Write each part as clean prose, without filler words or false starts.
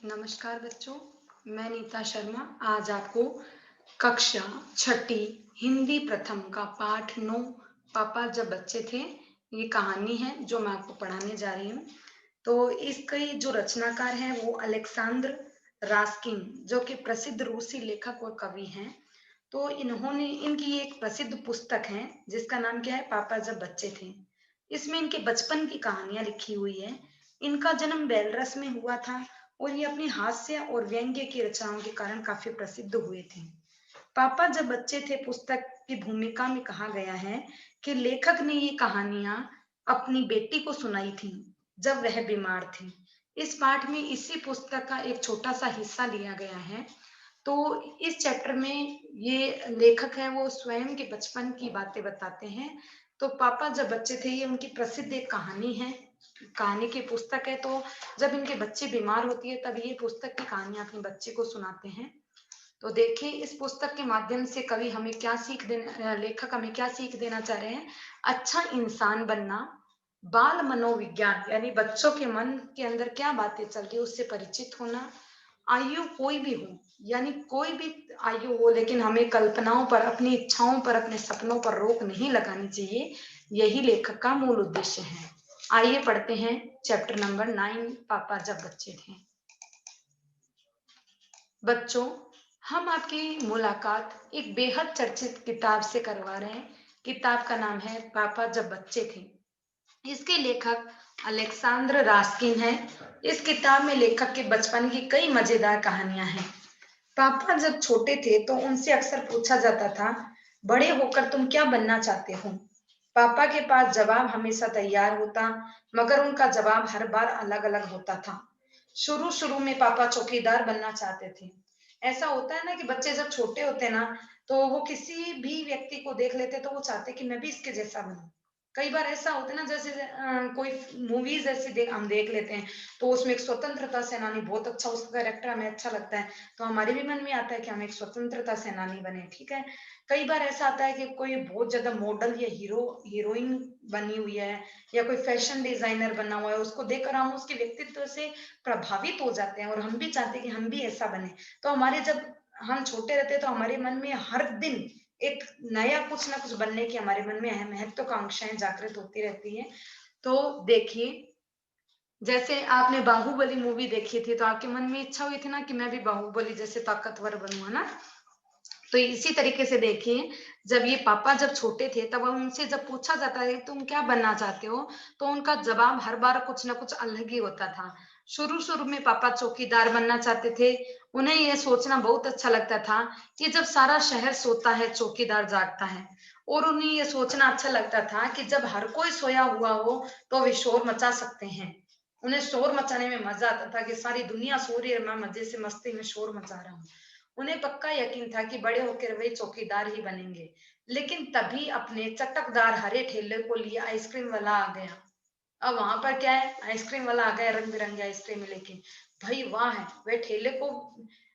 नमस्कार बच्चों, मैं नीता शर्मा आज आपको कक्षा छठी हिंदी प्रथम का पाठ 9 पापा जब बच्चे थे ये कहानी है जो मैं आपको पढ़ाने जा रही हूँ। तो इसके जो रचनाकार हैं वो अलेक्सांद्र रास्किन जो कि प्रसिद्ध रूसी लेखक और कवि हैं। तो इन्होंने इनकी एक प्रसिद्ध पुस्तक है जिसका नाम क्या है, पापा जब बच्चे थे। इसमें इनके बचपन की कहानियां लिखी हुई है। इनका जन्म बेलरस में हुआ था और ये अपनी हास्य और व्यंग्य की रचनाओं के कारण काफी प्रसिद्ध हुए थे। पापा जब बच्चे थे पुस्तक की भूमिका में कहा गया है कि लेखक ने ये कहानियां अपनी बेटी को सुनाई थी जब वह बीमार थी। इस पाठ में इसी पुस्तक का एक छोटा सा हिस्सा लिया गया है। तो इस चैप्टर में ये लेखक है वो स्वयं के बचपन की बातें बताते हैं। तो पापा जब बच्चे थे ये उनकी प्रसिद्ध एक कहानी है, कहानी की पुस्तक है। तो जब इनके बच्चे बीमार होती है तब ये पुस्तक की कहानियां अपने बच्चे को सुनाते हैं। तो देखिए इस पुस्तक के माध्यम से कवि हमें क्या सीख देना, लेखक हमें क्या सीख देना चाह रहे हैं। अच्छा इंसान बनना, बाल मनोविज्ञान यानी बच्चों के मन के अंदर क्या बातें चल रही है उससे परिचित होना। आयु कोई भी हो, यानी कोई भी आयु हो, लेकिन हमें कल्पनाओं पर, अपनी इच्छाओं पर, अपने सपनों पर रोक नहीं लगानी चाहिए। यही लेखक का मूल उद्देश्य है। आइए पढ़ते हैं चैप्टर नंबर 9 पापा जब बच्चे थे। बच्चों, हम आपकी मुलाकात एक बेहद चर्चित किताब से करवा रहे हैं। किताब का नाम है पापा जब बच्चे थे। इसके लेखक अलेक्सांद्र रास्किन है। इस किताब में लेखक के बचपन की कई मजेदार कहानियां हैं। पापा जब छोटे थे तो उनसे अक्सर पूछा जाता था, बड़े होकर तुम क्या बनना चाहते हो। पापा के पास जवाब हमेशा तैयार होता, मगर उनका जवाब हर बार अलग अलग होता था। शुरू शुरू में पापा चौकीदार बनना चाहते थे। ऐसा होता है ना कि बच्चे जब छोटे होते हैं ना, तो वो किसी भी व्यक्ति को देख लेते तो वो चाहते कि मैं भी इसके जैसा बनूं। कई बार ऐसा होता है ना, जैसे कोई मूवीज ऐसी हम देख लेते हैं तो उसमें एक स्वतंत्रता सेनानी बहुत अच्छा, उसका कैरेक्टर हमें अच्छा लगता है तो हमारे भी मन में आता है कि हम एक स्वतंत्रता सेनानी बने। ठीक है। कई बार ऐसा आता है कि कोई बहुत ज्यादा मॉडल या हीरोइन बनी हुई है या कोई फैशन डिजाइनर बना हुआ है, उसको देखकर हम उसके व्यक्तित्व से प्रभावित हो जाते हैं और हम भी चाहते हैं कि हम भी ऐसा बने। तो हमारे जब हम छोटे रहते हैं तो हमारे मन में हर दिन एक नया कुछ ना कुछ बनने की हमारे मन में महत्वाकांक्षाएं जागृत होती रहती है। तो देखिए, जैसे आपने बाहुबली मूवी देखी थी तो आपके मन में इच्छा हुई थी ना कि मैं भी बाहुबली जैसे ताकतवर बनूं, है ना। तो इसी तरीके से देखिए, जब ये पापा जब छोटे थे तब उनसे जब पूछा जाता है तुम क्या बनना चाहते हो, तो उनका जवाब हर बार कुछ ना कुछ अलग ही होता था। शुरू शुरू में पापा चौकीदार बनना चाहते थे। उन्हें यह सोचना बहुत अच्छा लगता था कि जब सारा शहर सोता है चौकीदार जागता है। और उन्हें यह सोचना अच्छा लगता था कि जब हर कोई सोया हुआ हो तो वे शोर मचा सकते हैं। उन्हें शोर मचाने में मजा आता था कि सारी दुनिया सो रही है, मैं मजे से मस्ती में शोर मचा रहा हूँ। उन्हें पक्का यकीन था कि बड़े होकर वे चौकीदार ही बनेंगे। लेकिन तभी अपने चटकदार हरे ठेले को लिए आइसक्रीम वाला आ गया। अब वहां पर क्या है, आइसक्रीम वाला आ गया रंग बिरंगे आइसक्रीम लेके। भाई वाह है, वे ठेले को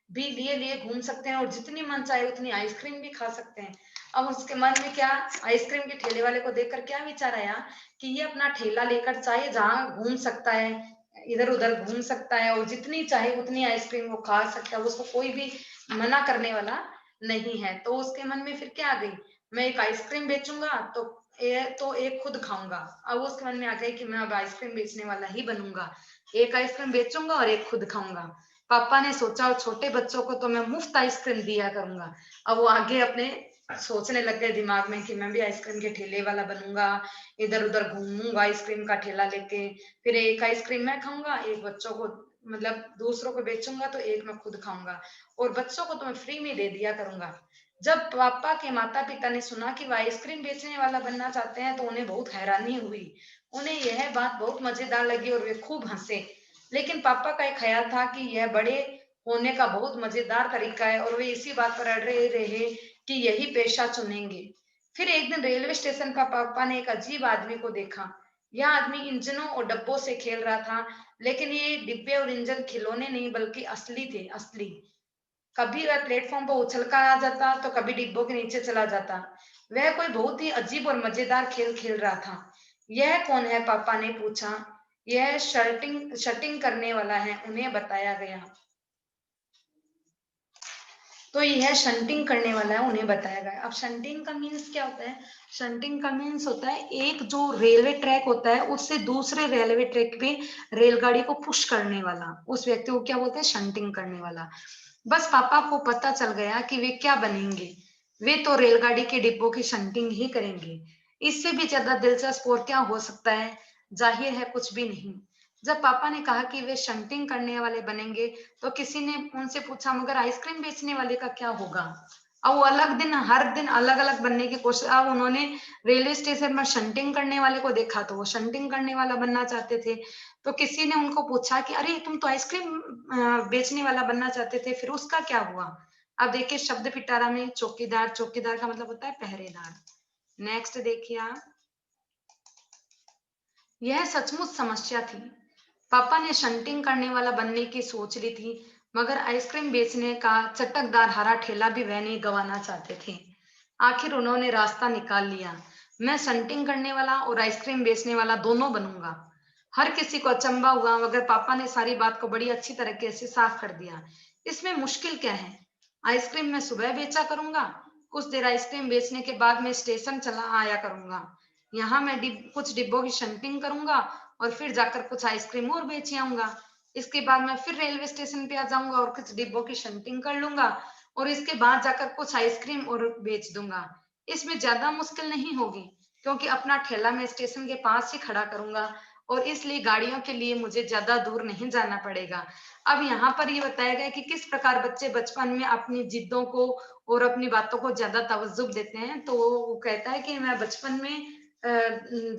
भी लिए लिए घूम सकते हैं और जितनी मन चाहे उतनी आइसक्रीम भी खा सकते हैं। अब उसके मन में क्या, आइसक्रीम के ठेले वाले को देखकर क्या विचार आया कि ये अपना ठेला लेकर चाहे जहां घूम सकता है, इधर उधर घूम सकता है और जितनी चाहे उतनी आइसक्रीम वो खा सकता है, उसको कोई भी मना करने वाला नहीं है। तो उसके मन में फिर क्या आ गई, मैं एक आइसक्रीम बेचूंगा तो एक खुद खाऊंगा। अब उसके मन में आ गई कि मैं अब आइसक्रीम बेचने वाला ही बनूंगा, एक आइसक्रीम बेचूंगा और एक खुद खाऊंगा। पापा ने सोचा और छोटे बच्चों को तो मैं मुफ्त आइसक्रीम दिया करूंगा। अब वो आगे अपने सोचने लग गए दिमाग में कि मैं भी आइसक्रीम के ठेले वाला बनूंगा, इधर उधर घूमूंगा आइसक्रीम का ठेला लेके, फिर एक आइसक्रीम मैं खाऊंगा, एक बच्चों को मतलब दूसरों को बेचूंगा तो एक मैं खुद खाऊंगा और बच्चों को तो मैं फ्री में दे दिया करूंगा। जब पापा के माता पिता ने सुना कि वह आइसक्रीम बेचने वाला बनना चाहते हैं तो उन्हें बहुत हैरानी हुई। उन्हें यह बात बहुत मजेदार लगी और वे खूब हंसे। लेकिन पापा का एक ख्याल था कि यह बड़े होने का बहुत मजेदार तरीका है और वे इसी बात पर अड़े रहे कि यही पेशा चुनेंगे। फिर एक दिन रेलवे स्टेशन पर पापा ने एक अजीब आदमी को देखा। यह आदमी इंजनों और डब्बों से खेल रहा था, लेकिन ये डिब्बे और इंजन खिलौने नहीं बल्कि असली थे, असली। कभी वह प्लेटफॉर्म पर उछलकर आ जाता तो कभी डिब्बों के नीचे चला जाता। वह कोई बहुत ही अजीब और मजेदार खेल खेल रहा था। यह कौन है, पापा ने पूछा। यह शर्टिंग शटिंग करने वाला है, उन्हें बताया गया। तो यह शंटिंग करने वाला है, उन्हें बताया गया। अब शंटिंग का मीन्स क्या होता है? शंटिंग का मीन्स होता है एक जो रेलवे ट्रैक होता है उससे दूसरे रेलवे ट्रैक पे रेलगाड़ी को पुश करने वाला, उस व्यक्ति को क्या बोलते हैं? शंटिंग करने वाला। बस पापा को पता चल गया कि वे क्या बनेंगे, वे तो रेलगाड़ी के डिब्बों की शंटिंग ही करेंगे। इससे भी ज्यादा दिलचस्प और क्या हो सकता है? जाहिर है कुछ भी नहीं। जब पापा ने कहा कि वे शंटिंग करने वाले बनेंगे, तो किसी ने उनसे पूछा मगर आइसक्रीम बेचने वाले का क्या होगा? अब वो अलग दिन हर दिन अलग अलग बनने की कोशिश। अब उन्होंने रेलवे स्टेशन पर शंटिंग करने वाले को देखा तो वो शंटिंग करने वाला बनना चाहते थे। तो किसी ने उनको पूछा कि अरे तुम तो आइसक्रीम बेचने वाला बनना चाहते थे, फिर उसका क्या हुआ? अब देखिए शब्द पिटारा में चौकीदार, चौकीदार का मतलब होता है पहरेदार। नेक्स्ट देखिए आप, यह सचमुच समस्या थी। पापा ने शंटिंग करने वाला बनने की सोच ली थी, मगर आइसक्रीम बेचने का चटकदार हरा ठेला भी वह नहीं गंवाना चाहते थे। आखिर उन्होंने रास्ता निकाल लिया। मैं शंटिंग करने वाला और आइसक्रीम बेचने वाला दोनों बनूंगा। हर किसी को अचंभा हुआ, मगर पापा ने सारी बात को बड़ी अच्छी तरीके से साफ कर दिया। इसमें मुश्किल क्या है? आइसक्रीम मैं सुबह बेचा करूंगा, कुछ देर आइसक्रीम बेचने के बाद मैं स्टेशन चला आया करूंगा। यहाँ मैं कुछ डिब्बों की शंटिंग करूंगा और फिर जाकर कुछ आइसक्रीम और बेच आऊंगा। इसके बाद मैं फिर रेलवे स्टेशन पे आ जाऊंगा और कुछ डिब्बों की शंटिंग कर लूंगा और इसके बाद जाकर कुछ आइसक्रीम और बेच दूंगा। इसमें ज्यादा मुश्किल नहीं होगी, क्योंकि अपना ठेला मैं स्टेशन के पास ही खड़ा करूंगा और इसलिए गाड़ियों के लिए मुझे ज्यादा दूर नहीं जाना पड़ेगा। अब यहाँ पर ये बताया गया कि किस प्रकार बच्चे बचपन में अपनी जिद्दों को और अपनी बातों को ज्यादा तवज्जुह देते हैं। तो वो कहता है कि मैं बचपन में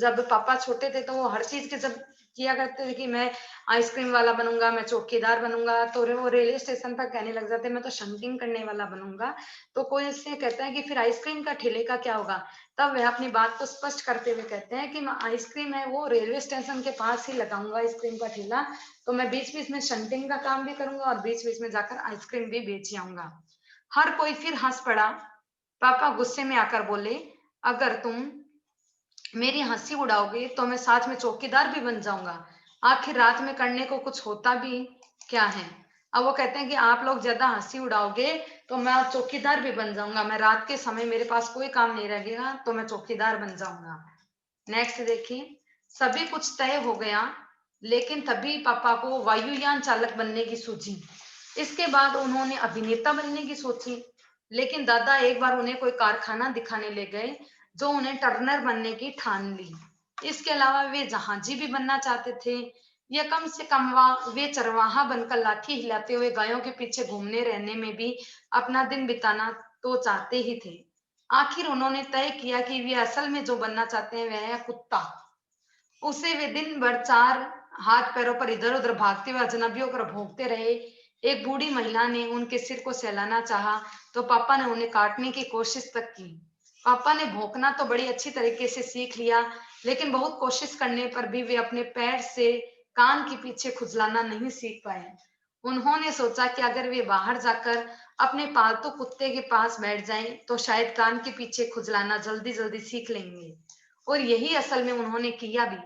जब पापा छोटे थे तो वो हर चीज के जब किया करते थे कि मैं आइसक्रीम वाला बनूंगा, मैं चौकीदार बनूंगा, तो वो रेलवे स्टेशन पर कहने लग जाते मैं तो शंटिंग करने वाला बनूंगा। तो कोई इससे कहता है कि फिर आइसक्रीम का ठेले का क्या होगा? तब वह अपनी बात को स्पष्ट करते हुए कहते हैं कि मैं आइसक्रीम है वो रेलवे स्टेशन के पास ही लगाऊंगा आइसक्रीम का ठेला। तो मैं बीच बीच में शंटिंग का काम भी करूंगा और बीच बीच में जाकर आइसक्रीम भी बेच आऊंगा। हर कोई फिर हंस पड़ा। पापा गुस्से में आकर बोले, अगर तुम मेरी हंसी उड़ाओगे तो मैं साथ में चौकीदार भी बन जाऊंगा। आखिर रात में करने को कुछ होता भी क्या है? अब वो कहते हैं कि आप लोग ज्यादा हंसी उड़ाओगे तो मैं अब चौकीदार भी बन जाऊंगा। मैं रात के समय मेरे पास कोई काम नहीं रहेगा तो मैं चौकीदार बन जाऊंगा। नेक्स्ट देखिए, सभी कुछ तय हो गया, लेकिन तभी पापा को वायुयान चालक बनने की सूझी। इसके बाद उन्होंने अभिनेता बनने की सोची, लेकिन दादा एक बार उन्हें कोई कारखाना दिखाने ले गए जो उन्हें टर्नर बनने की ठान ली। इसके अलावा वे जहाजी भी बनना चाहते थे, या कम से कम वे चरवाहा बनकर लाठी हिलाते हुए गायों के पीछे घूमने रहने में भी अपना दिन बिताना तो चाहते ही थे। आखिर उन्होंने तय किया कि वे असल में जो बनना चाहते हैं वह है कुत्ता। उसे वे दिन भर चार हाथ पैरों पर इधर उधर भागते हुए अजनबियों पर भौंकते रहे। एक बूढ़ी महिला ने उनके सिर को सहलाना चाहा तो पापा ने उन्हें काटने की कोशिश तक की। पापा ने भौंकना तो बड़ी अच्छी तरीके से सीख लिया, लेकिन बहुत कोशिश करने पर भी वे अपने पैर से कान के पीछे खुजलाना नहीं सीख पाए। उन्होंने सोचा कि अगर वे बाहर जाकर अपने पालतू कुत्ते के पास बैठ जाएं, तो शायद कान के पीछे खुजलाना जल्दी जल्दी सीख लेंगे। और यही असल में उन्होंने किया भी।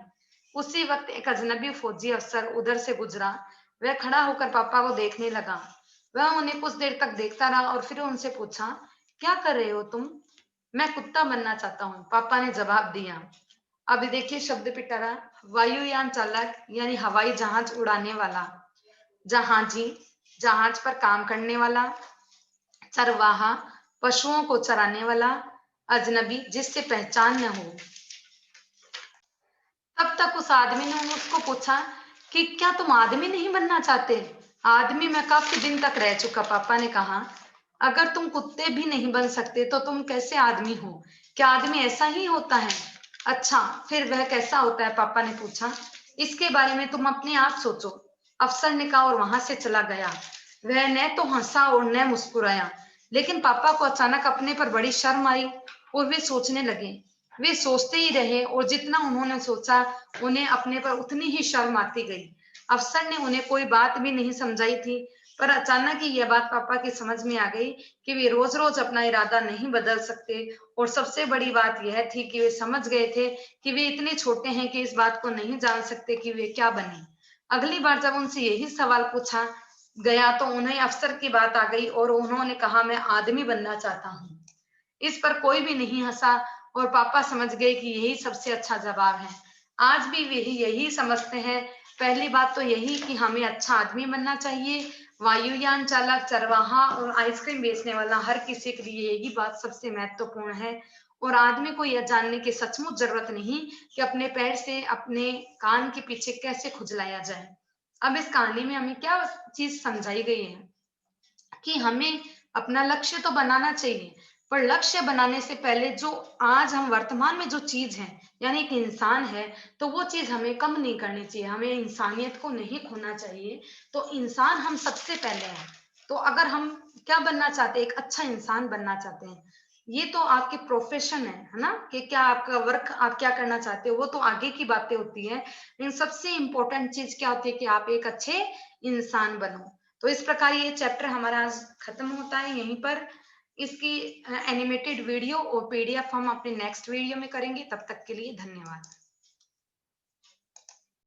उसी वक्त एक अजनबी फौजी अफसर उधर से गुजरा। वह खड़ा होकर पापा को देखने लगा। वह उन्हें कुछ देर तक देखता रहा और फिर उनसे पूछा, क्या कर रहे हो तुम? मैं कुत्ता बनना चाहता हूँ, पापा ने जवाब दिया। अभी देखिए शब्द पिटारा, वायुयान चालक यानी हवाई जहाज उड़ाने वाला, जहाजी जहाज पर काम करने वाला, चरवाहा पशुओं को चराने वाला, अजनबी जिससे पहचान न हो। तब तक उस आदमी ने उसको पूछा कि क्या तुम आदमी नहीं बनना चाहते? आदमी मैं काफी दिन तक रह चुका, पापा ने कहा। अगर तुम कुत्ते भी नहीं बन सकते तो तुम कैसे आदमी हो? क्या आदमी ऐसा ही होता है? अच्छा, फिर वह कैसा होता है? पापा ने पूछा। इसके बारे में तुम अपने आप सोचो, अफसर ने कहा और वहां से चला गया। वह न तो हंसा और न मुस्कुराया, लेकिन पापा को अचानक अपने पर बड़ी शर्म आई और वे सोचने लगे। वे सोचते ही रहे और जितना उन्होंने सोचा उन्हें अपने पर उतनी ही शर्म आती गई। अफसर ने उन्हें कोई बात भी नहीं समझाई थी, पर अचानक ही यह बात पापा की समझ में आ गई कि वे रोज रोज अपना इरादा नहीं बदल सकते। और सबसे बड़ी बात यह थी कि वे समझ गए थे कि वे इतने छोटे हैं कि इस बात को नहीं जान सकते कि वे क्या बने। अगली बार जब उनसे यही सवाल पूछा गया तो उन्हें अफसर की बात आ गई और उन्होंने कहा, मैं आदमी बनना चाहता हूँ। इस पर कोई भी नहीं हंसा और पापा समझ गए कि यही सबसे अच्छा जवाब है। आज भी वे यही समझते हैं। पहली बात तो यही कि हमें अच्छा आदमी बनना चाहिए। वायुयान चालक, चरवाहा और आइसक्रीम बेचने वाला, हर किसी के लिए यही बात सबसे महत्वपूर्ण है। और आदमी को यह जानने की सचमुच जरूरत नहीं कि अपने पैर से अपने कान के पीछे कैसे खुजलाया जाए। अब इस कहानी में हमें क्या चीज समझाई गई है कि हमें अपना लक्ष्य तो बनाना चाहिए, पर लक्ष्य बनाने से पहले जो आज हम वर्तमान में जो चीज है, यानी एक इंसान है, तो वो चीज हमें कम नहीं करनी चाहिए, हमें इंसानियत को नहीं खोना चाहिए। तो इंसान हम सबसे पहले हैं। तो अगर हम क्या बनना चाहते हैं, एक अच्छा इंसान बनना चाहते हैं, ये तो आपके प्रोफेशन है ना, कि क्या आपका वर्क, आप क्या करना चाहते हो, वो तो आगे की बातें होती है। लेकिन सबसे इंपॉर्टेंट चीज क्या होती है कि आप एक अच्छे इंसान बनो। तो इस प्रकार ये चैप्टर हमारा आज खत्म होता है यहीं पर। इसकी एनिमेटेड वीडियो और पीडीएफ हम अपने नेक्स्ट वीडियो में करेंगे। तब तक के लिए धन्यवाद।